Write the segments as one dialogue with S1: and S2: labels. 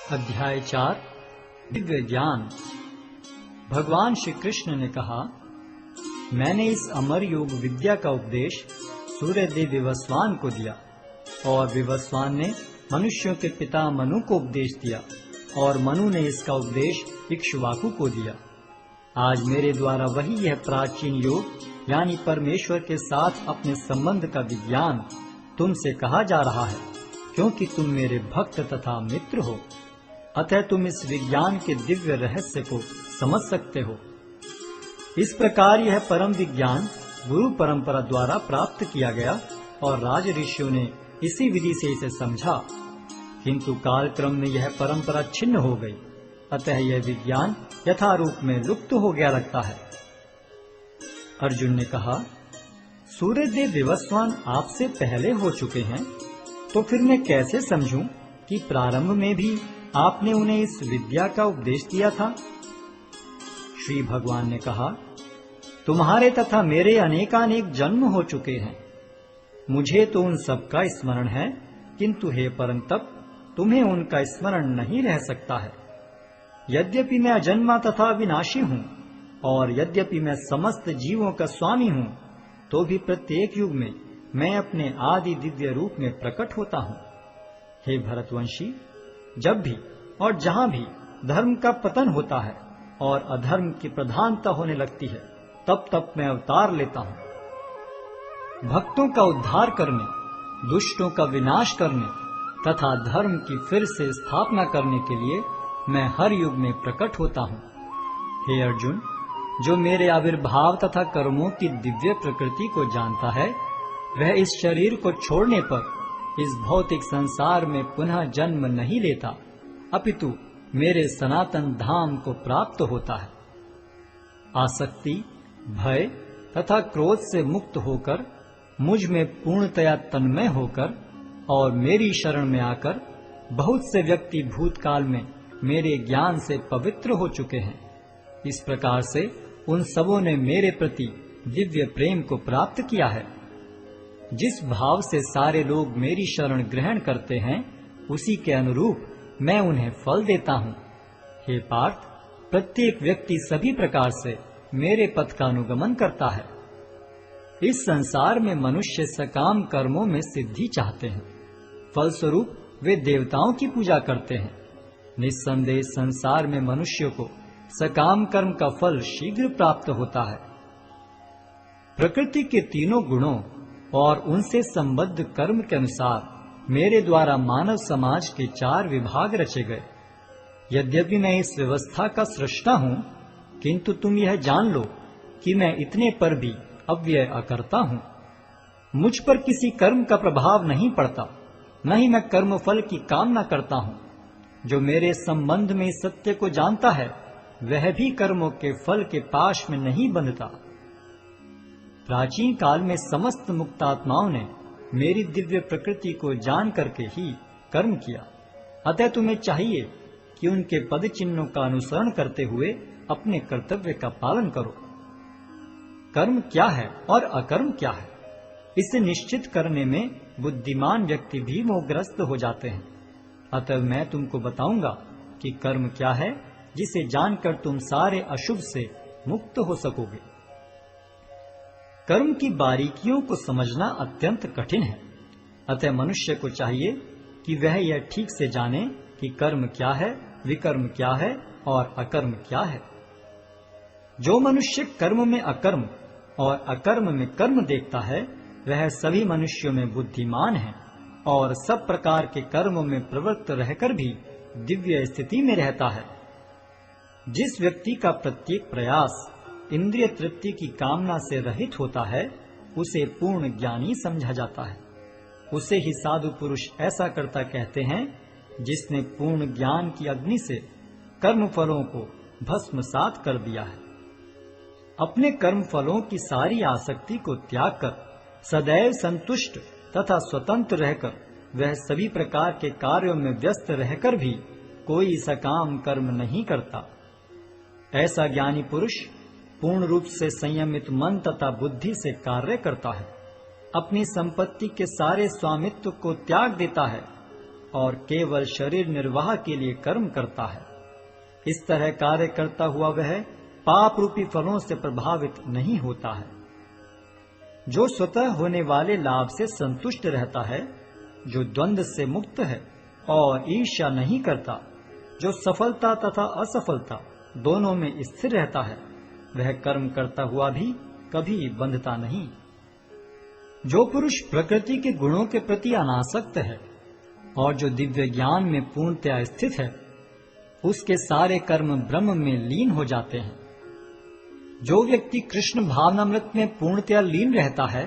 S1: अध्याय 4 दिव्य ज्ञान। भगवान श्री कृष्ण ने कहा, मैंने इस अमर योग विद्या का उपदेश सूर्यदेव विवस्वान को दिया और विवस्वान ने मनुष्यों के पिता मनु को उपदेश दिया और मनु ने इसका उपदेश इक्ष्वाकु को दिया। आज मेरे द्वारा वही यह प्राचीन योग यानी परमेश्वर के साथ अपने संबंध का विज्ञान तुमसे कहा जा रहा है, क्योंकि तुम मेरे भक्त तथा मित्र हो। अतः तुम इस विज्ञान के दिव्य रहस्य को समझ सकते हो। इस प्रकार यह परम विज्ञान गुरु परंपरा द्वारा प्राप्त किया गया और राज ऋषियों ने इसी विधि से इसे समझा, किंतु कालक्रम में यह परंपरा छिन्न हो गई। अतः यह विज्ञान यथारूप में लुप्त हो गया लगता है। अर्जुन ने कहा, सूर्यदेव विवस्वान आपसे पहले हो चुके हैं, तो फिर मैं कैसे समझूं कि प्रारंभ में भी आपने उन्हें इस विद्या का उपदेश दिया था। श्री भगवान ने कहा, तुम्हारे तथा मेरे अनेकानेक जन्म हो चुके हैं। मुझे तो उन सब का स्मरण है, किंतु हे परंतप तुम्हें उनका स्मरण नहीं रह सकता है। यद्यपि मैं अजन्मा तथा विनाशी हूँ और यद्यपि मैं समस्त जीवों का स्वामी हूँ, तो भी प्रत्येक युग में मैं अपने आदि दिव्य रूप में प्रकट होता हूँ। हे भरतवंशी, जब भी और जहाँ भी धर्म का पतन होता है और अधर्म की प्रधानता होने लगती है, तब तब मैं अवतार लेता हूँ। भक्तों का उद्धार करने, दुष्टों का विनाश करने तथा धर्म की फिर से स्थापना करने के लिए मैं हर युग में प्रकट होता हूँ। हे अर्जुन, जो मेरे आविर्भाव तथा कर्मों की दिव्य प्रकृति को जानता है, वह इस शरीर को छोड़ने पर इस भौतिक संसार में पुनः जन्म नहीं लेता, अपितु मेरे सनातन धाम को प्राप्त होता है। आसक्ति, भय तथा क्रोध से मुक्त होकर मुझ में पूर्णतया तन्मय होकर और मेरी शरण में आकर बहुत से व्यक्ति भूतकाल में मेरे ज्ञान से पवित्र हो चुके हैं। इस प्रकार से उन सबों ने मेरे प्रति दिव्य प्रेम को प्राप्त किया है। जिस भाव से सारे लोग मेरी शरण ग्रहण करते हैं, उसी के अनुरूप मैं उन्हें फल देता हूँ। हे पार्थ, प्रत्येक व्यक्ति सभी प्रकार से मेरे पथ का अनुगमन करता है। इस संसार में मनुष्य सकाम कर्मों में सिद्धि चाहते हैं, फलस्वरूप वे देवताओं की पूजा करते हैं। निस्संदेह संसार में मनुष्य को सकाम कर्म का फल शीघ्र प्राप्त होता है। प्रकृति के तीनों गुणों और उनसे संबद्ध कर्म के अनुसार मेरे द्वारा मानव समाज के 4 विभाग रचे गए। यद्यपि मैं इस व्यवस्था का सृष्टा हूँ, किंतु तुम यह जान लो कि मैं इतने पर भी अव्यय अकर्ता हूँ। मुझ पर किसी कर्म का प्रभाव नहीं पड़ता, न ही मैं कर्म फल की कामना करता हूँ। जो मेरे संबंध में इस सत्य को जानता है, वह भी कर्मों के फल के पाश में नहीं बंधता। प्राचीन काल में समस्त मुक्तात्माओं ने मेरी दिव्य प्रकृति को जान करके ही कर्म किया। अतः तुम्हें चाहिए कि उनके पद चिन्हों का अनुसरण करते हुए अपने कर्तव्य का पालन करो। कर्म क्या है और अकर्म क्या है, इसे निश्चित करने में बुद्धिमान व्यक्ति भी मोहग्रस्त हो जाते हैं। अतः मैं तुमको बताऊंगा कि कर्म क्या है, जिसे जानकर तुम सारे अशुभ से मुक्त हो सकोगे। कर्म की बारीकियों को समझना अत्यंत कठिन है। अतः मनुष्य को चाहिए कि वह यह ठीक से जाने कि कर्म क्या है, विकर्म क्या है और अकर्म क्या है। जो मनुष्य कर्म में अकर्म और अकर्म में कर्म देखता है, वह सभी मनुष्यों में बुद्धिमान है और सब प्रकार के कर्मों में प्रवृत्त रहकर भी दिव्य स्थिति में रहता है। जिस व्यक्ति का प्रत्येक प्रयास इंद्रिय तृप्ति की कामना से रहित होता है, उसे पूर्ण ज्ञानी समझा जाता है। उसे ही साधु पुरुष ऐसा करता कहते हैं, जिसने पूर्ण ज्ञान की अग्नि से कर्म फलों को भस्मसात कर दिया है। अपने कर्म फलों की सारी आसक्ति को त्याग कर सदैव संतुष्ट तथा स्वतंत्र रहकर वह सभी प्रकार के कार्यों में व्यस्त रहकर भी कोई सकाम कर्म नहीं करता। ऐसा ज्ञानी पुरुष पूर्ण रूप से संयमित मन तथा बुद्धि से कार्य करता है, अपनी संपत्ति के सारे स्वामित्व को त्याग देता है और केवल शरीर निर्वाह के लिए कर्म करता है। इस तरह कार्य करता हुआ वह पाप रूपी फलों से प्रभावित नहीं होता है। जो स्वतः होने वाले लाभ से संतुष्ट रहता है, जो द्वंद्व से मुक्त है और ईर्ष्या नहीं करता, जो सफलता तथा असफलता दोनों में स्थिर रहता है, वह कर्म करता हुआ भी कभी बंधता नहीं। जो पुरुष प्रकृति के गुणों के प्रति अनासक्त है और जो दिव्य ज्ञान में पूर्णतया स्थित है, उसके सारे कर्म ब्रह्म में लीन हो जाते हैं। जो व्यक्ति कृष्ण भावनामृत में पूर्णतया लीन रहता है,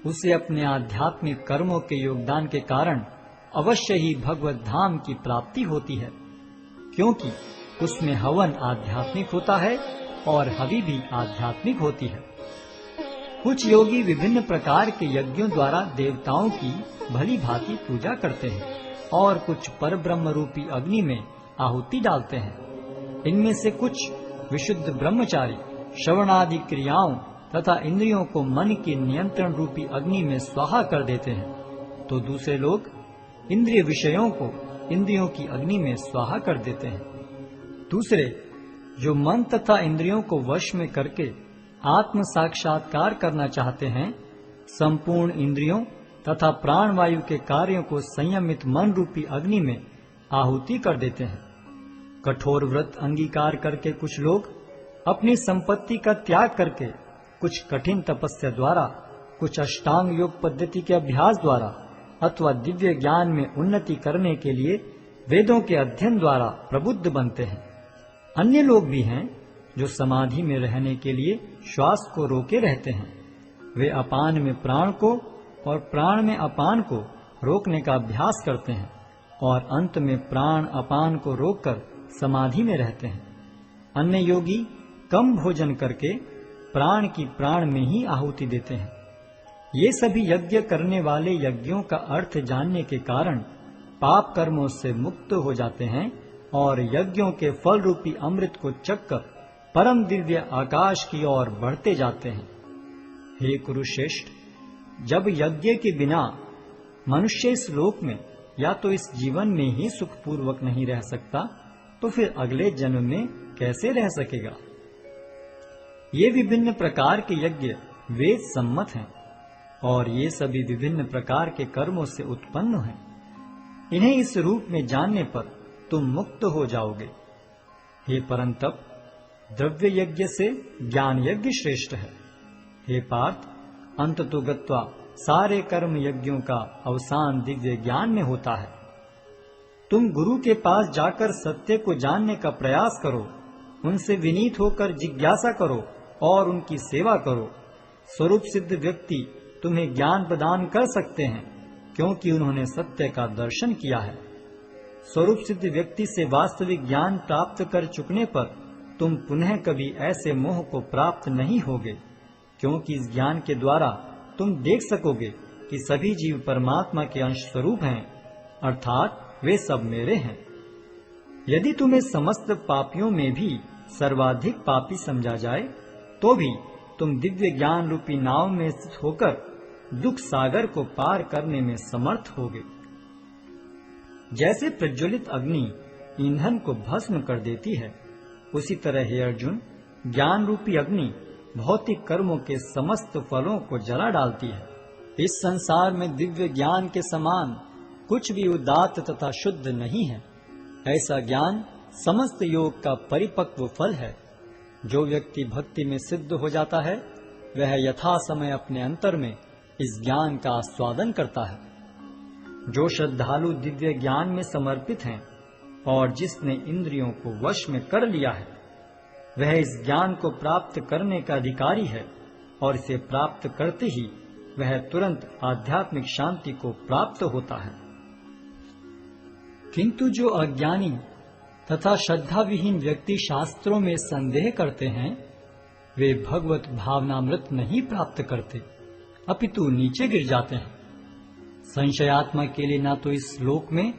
S1: उसे अपने आध्यात्मिक कर्मों के योगदान के कारण अवश्य ही भगवत धाम की प्राप्ति होती है, क्योंकि उसमें हवन आध्यात्मिक होता है और हवि भी आध्यात्मिक होती है। कुछ योगी विभिन्न प्रकार के यज्ञों द्वारा देवताओं की भली भांति पूजा करते हैं और कुछ परब्रह्म रूपी अग्नि में आहुति डालते हैं। इनमें से कुछ विशुद्ध ब्रह्मचारी श्रवणादि क्रियाओं तथा इंद्रियों को मन के नियंत्रण रूपी अग्नि में स्वाहा कर देते हैं, तो दूसरे लोग इंद्रिय विषयों को इंद्रियों की अग्नि में स्वाहा कर देते हैं। दूसरे जो मन तथा इंद्रियों को वश में करके आत्म साक्षात्कार करना चाहते हैं, संपूर्ण इंद्रियों तथा प्राण वायु के कार्यों को संयमित मन रूपी अग्नि में आहुति कर देते हैं। कठोर व्रत अंगीकार करके कुछ लोग अपनी संपत्ति का त्याग करके, कुछ कठिन तपस्या द्वारा, कुछ अष्टांग योग पद्धति के अभ्यास द्वारा अथवा दिव्य ज्ञान में उन्नति करने के लिए वेदों के अध्ययन द्वारा प्रबुद्ध बनते हैं। अन्य लोग भी हैं जो समाधि में रहने के लिए श्वास को रोके रहते हैं। वे अपान में प्राण को और प्राण में अपान को रोकने का अभ्यास करते हैं और अंत में प्राण अपान को रोककर समाधि में रहते हैं। अन्य योगी कम भोजन करके प्राण की प्राण में ही आहुति देते हैं। ये सभी यज्ञ करने वाले यज्ञों का अर्थ जानने के कारण पाप कर्मों से मुक्त हो जाते हैं और यज्ञों के फल रूपी अमृत को चखकर परम दिव्य आकाश की ओर बढ़ते जाते हैं। हे कुरुश्रेष्ठ, जब यज्ञ के बिना मनुष्य इस लोक में या तो इस जीवन में ही सुखपूर्वक नहीं रह सकता, तो फिर अगले जन्म में कैसे रह सकेगा। ये विभिन्न प्रकार के यज्ञ वेद सम्मत हैं और ये सभी विभिन्न प्रकार के कर्मों से उत्पन्न हैं। इन्हें इस रूप में जानने पर तुम मुक्त हो जाओगे। हे परंतप, द्रव्य यज्ञ से ज्ञान यज्ञ श्रेष्ठ है। हे पार्थ, अंततो गत्वा सारे कर्म यज्ञों का अवसान दिव्य ज्ञान में होता है। तुम गुरु के पास जाकर सत्य को जानने का प्रयास करो, उनसे विनीत होकर जिज्ञासा करो और उनकी सेवा करो। स्वरूप सिद्ध व्यक्ति तुम्हें ज्ञान प्रदान कर सकते हैं, क्योंकि उन्होंने सत्य का दर्शन किया है। स्वरूप सिद्ध व्यक्ति से वास्तविक ज्ञान प्राप्त कर चुकने पर तुम पुनः कभी ऐसे मोह को प्राप्त नहीं होगे, क्योंकि इस ज्ञान के द्वारा तुम देख सकोगे कि सभी जीव परमात्मा के अंश स्वरूप हैं, अर्थात वे सब मेरे हैं। यदि तुम्हें समस्त पापियों में भी सर्वाधिक पापी समझा जाए, तो भी तुम दिव्य ज्ञान रूपी नाव में स्थित होकर दुख सागर को पार करने में समर्थ होगे। जैसे प्रज्वलित अग्नि ईंधन को भस्म कर देती है, उसी तरह हे अर्जुन, ज्ञान रूपी अग्नि भौतिक कर्मों के समस्त फलों को जला डालती है। इस संसार में दिव्य ज्ञान के समान कुछ भी उदात्त तथा शुद्ध नहीं है। ऐसा ज्ञान समस्त योग का परिपक्व फल है। जो व्यक्ति भक्ति में सिद्ध हो जाता है, वह यथा समय अपने अंतर में इस ज्ञान का आस्वादन करता है। जो श्रद्धालु दिव्य ज्ञान में समर्पित हैं और जिसने इंद्रियों को वश में कर लिया है, वह इस ज्ञान को प्राप्त करने का अधिकारी है और इसे प्राप्त करते ही वह तुरंत आध्यात्मिक शांति को प्राप्त होता है। किंतु जो अज्ञानी तथा श्रद्धा विहीन व्यक्ति शास्त्रों में संदेह करते हैं, वे भगवत भावनामृत नहीं प्राप्त करते, अपितु नीचे गिर जाते हैं। संशयात्मा के लिए न तो इस लोक में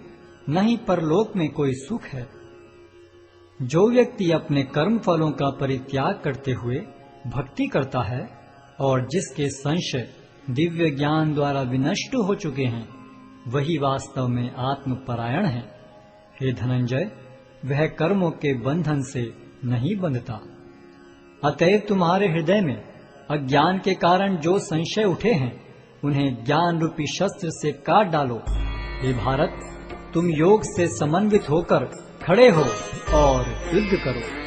S1: न ही परलोक में कोई सुख है। जो व्यक्ति अपने कर्म फलों का परित्याग करते हुए भक्ति करता है और जिसके संशय दिव्य ज्ञान द्वारा विनष्ट हो चुके हैं, वही वास्तव में आत्मपरायण है। हे धनंजय, वह कर्मों के बंधन से नहीं बंधता। अतएव तुम्हारे हृदय में अज्ञान के कारण जो संशय उठे हैं, उन्हें ज्ञान रूपी शस्त्र से काट डालो। हे भारत, तुम योग से समन्वित होकर खड़े हो और युद्ध करो।